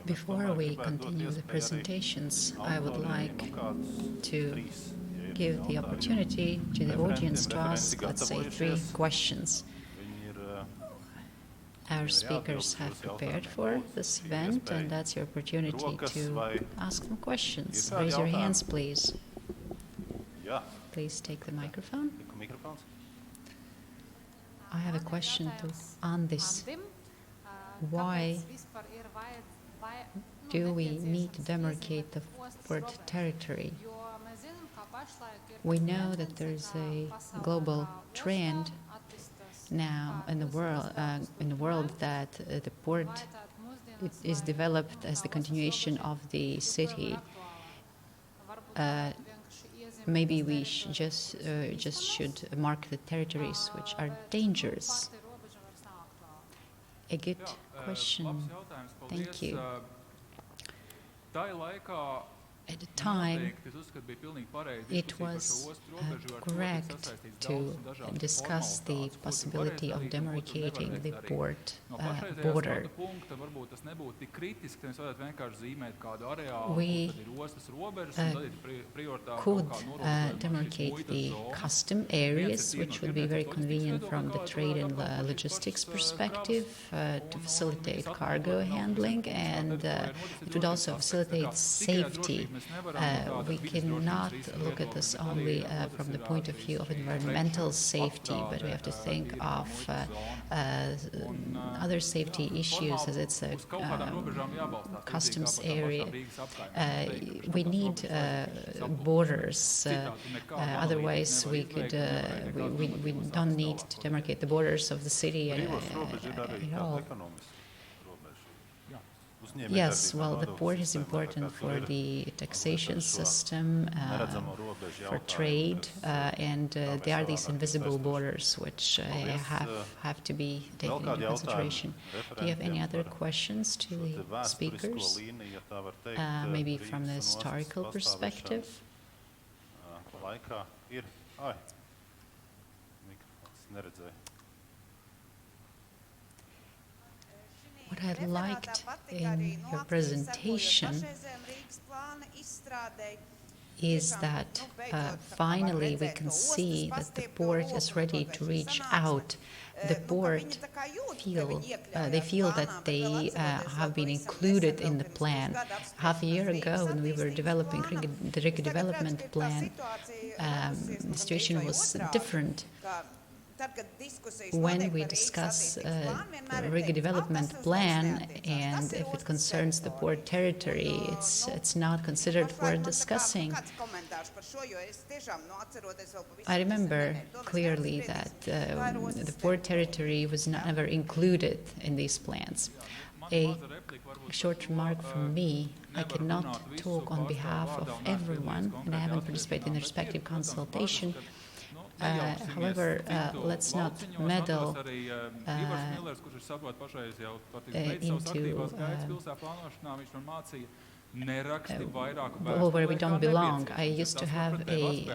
Before we continue the presentations, I would like to give the opportunity to the audience to ask, let's say, 3 questions. Our speakers have prepared for this event, and that's your opportunity to ask them questions. Raise your hands, please. Please take the microphone. I have a question to Andis. Why do we need to demarcate the port territory? We know that there's a global trend now in the world that the port is developed as the continuation of the city. Maybe we just should mark the territories which are dangerous. A good question. Thank you. At the time, it was correct to discuss the possibility of demarcating the port border. We could demarcate the custom areas, which would be very convenient from the trade and logistics perspective to facilitate cargo handling, and it would also facilitate safety. We cannot look at this only from the point of view of environmental safety, but we have to think of other safety issues, as it's a customs area. We need borders, otherwise we don't need to demarcate the borders of the city at all. Yes, well, the port is important for the taxation system, for trade, and there are these invisible borders which have to be taken into consideration. Do you have any other questions to the speakers? Maybe from the historical perspective? What I liked in your presentation is that finally we can see that the port is ready to reach out. The port feel that they have been included in the plan. Half a year ago, when we were developing the Riga development plan, the situation was different. When we discuss the Riga development plan, and if it concerns the port territory, it's not considered for discussing. I remember clearly that the port territory was never included in these plans. A short remark from me: I cannot talk on behalf of everyone, and I haven't participated in the respective consultation. However, let's not meddle into where we don't belong. I used to have a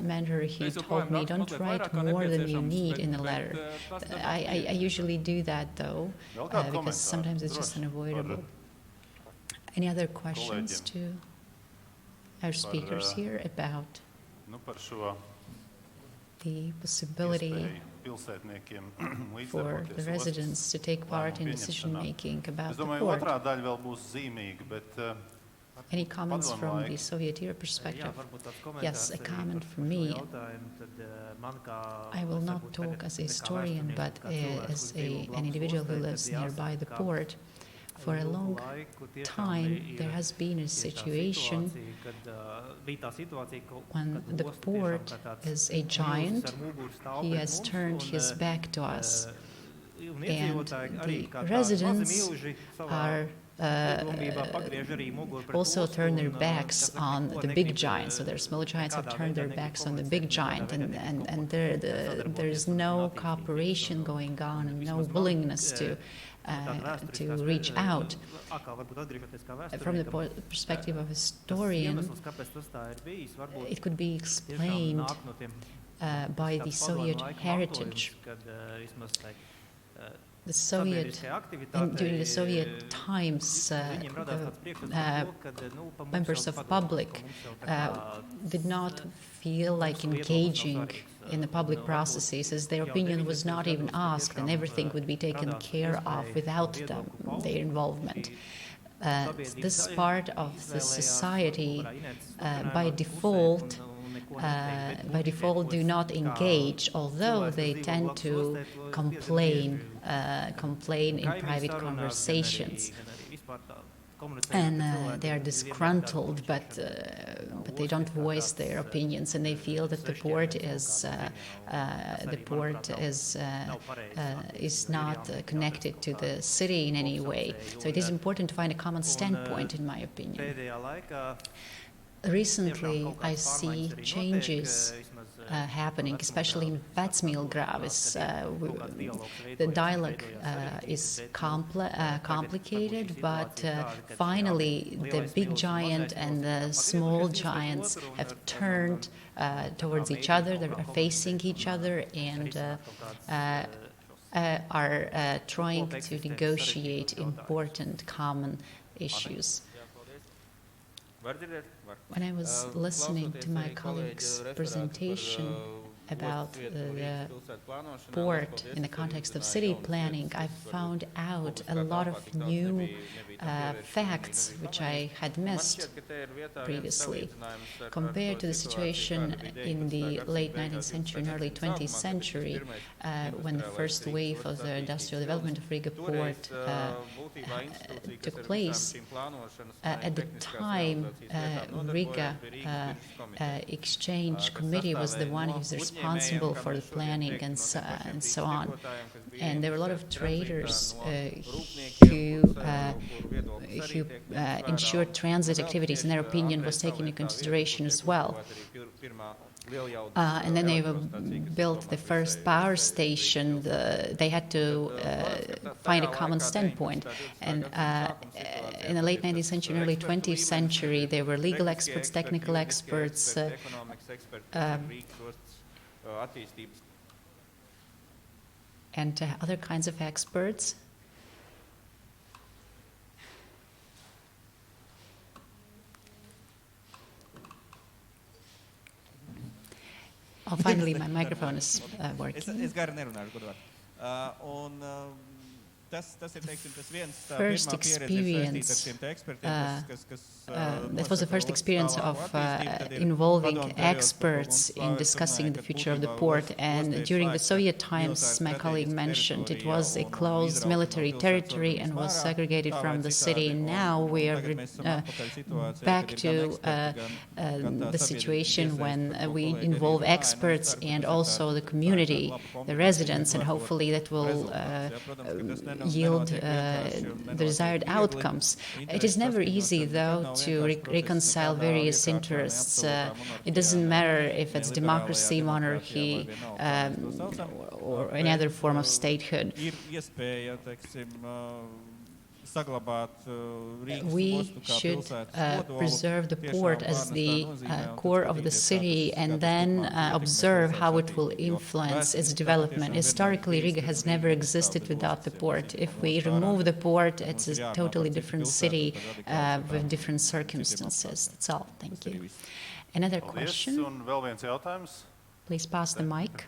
mentor. He told me, don't write more than you need in a letter. I usually do that, though, because sometimes it's just unavoidable. Any other questions to our speakers here about the possibility for the residents to take part in decision-making about the port? Any comments from the Soviet era perspective? Yes, a comment from me. I will not talk as a historian, but as an individual who lives nearby the port. For a long time, there has been a situation when the port is a giant. He has turned his back to us, and the residents are also turn their backs on the big giant. So their small giants have turned their backs on the big giant, and there is no cooperation going on and no willingness to reach out. From the perspective of a historian, it could be explained by the Soviet heritage. the Soviet, during the Soviet times, members of public did not feel like engaging in the public processes, as their opinion was not even asked, and everything would be taken care of without them, their involvement. This part of the society, by default, do not engage, although they tend to complain in private conversations. And they are disgruntled, but they don't voice their opinions, and they feel that the port is not connected to the city in any way. So it is important to find a common standpoint, in my opinion. Recently, I see changes happening, especially in Vecmīlgrāvis. The dialogue is complicated, but finally the big giant and the small giants have turned towards each other. They are facing each other and are trying to negotiate important common issues. When I was listening to my colleague's presentation about the port in the context of city planning, I found out a lot of new facts which I had missed previously. Compared to the situation in the late 19th century and early 20th century, when the first wave of the industrial development of Riga port took place, at the time Riga Exchange Committee was the one who was responsible for the planning and so on. And there were a lot of traders who ensured transit activities, and their opinion was taken into consideration as well. And then they built the first power station. They had to find a common standpoint. And in the late 19th century and early 20th century, there were legal experts, technical experts, and other kinds of experts. Oh, finally, my microphone is working. First experience, that was the first experience of involving experts in discussing the future of the port. And during the Soviet times, as my colleague mentioned, it was a closed military territory and was segregated from the city. Now we are back to the situation when we involve experts and also the community, the residents, and hopefully that will yield the desired outcomes. It is never easy, though, to reconcile various interests. It doesn't matter if it's democracy, monarchy, or any other form of statehood. We should preserve the port as the core of the city and then observe how it will influence its development. Historically, Riga has never existed without the port. If we remove the port, it's a totally different city with different circumstances. That's all. Thank you. Another question? Please pass the mic.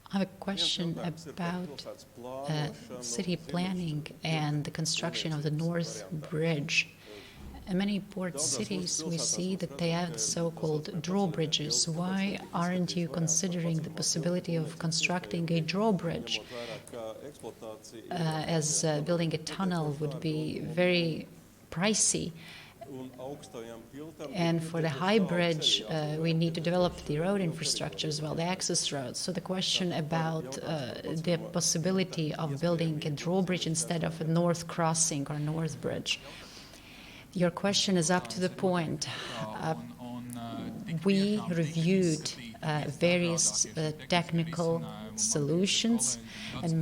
I have a question about city planning and the construction of the North Bridge. In many port cities, we see that they have so-called drawbridges. Why aren't you considering the possibility of constructing a drawbridge, as building a tunnel would be very pricey? And for the high bridge, we need to develop the road infrastructure as well, the access roads. So the question about the possibility of building a drawbridge instead of a north crossing or north bridge. Your question is up to the point. We reviewed various technical solutions, and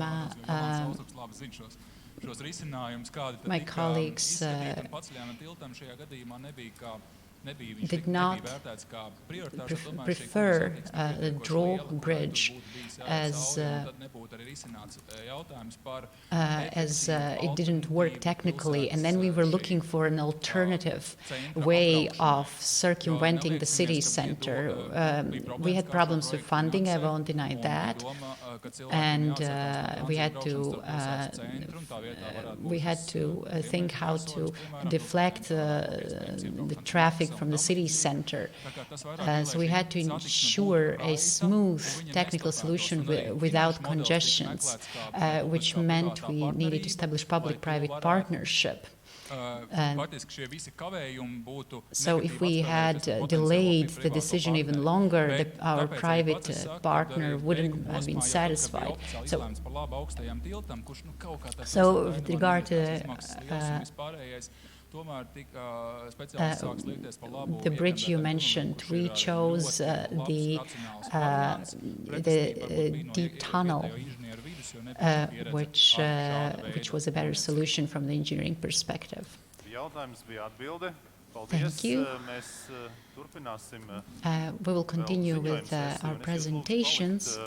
my colleagues did not prefer the drawbridge as it didn't work technically, and then we were looking for an alternative way of circumventing the city center. We had problems with funding, I won't deny that, and we had to think how to deflect the traffic from the city center. So we had to ensure a smooth technical solution without congestions, which meant we needed to establish public-private partnership. So if we had delayed the decision even longer, our private partner wouldn't have been satisfied. So with regard to the bridge you mentioned, we chose the deep tunnel, which was a better solution from the engineering perspective. Thank you. We will continue with our presentations.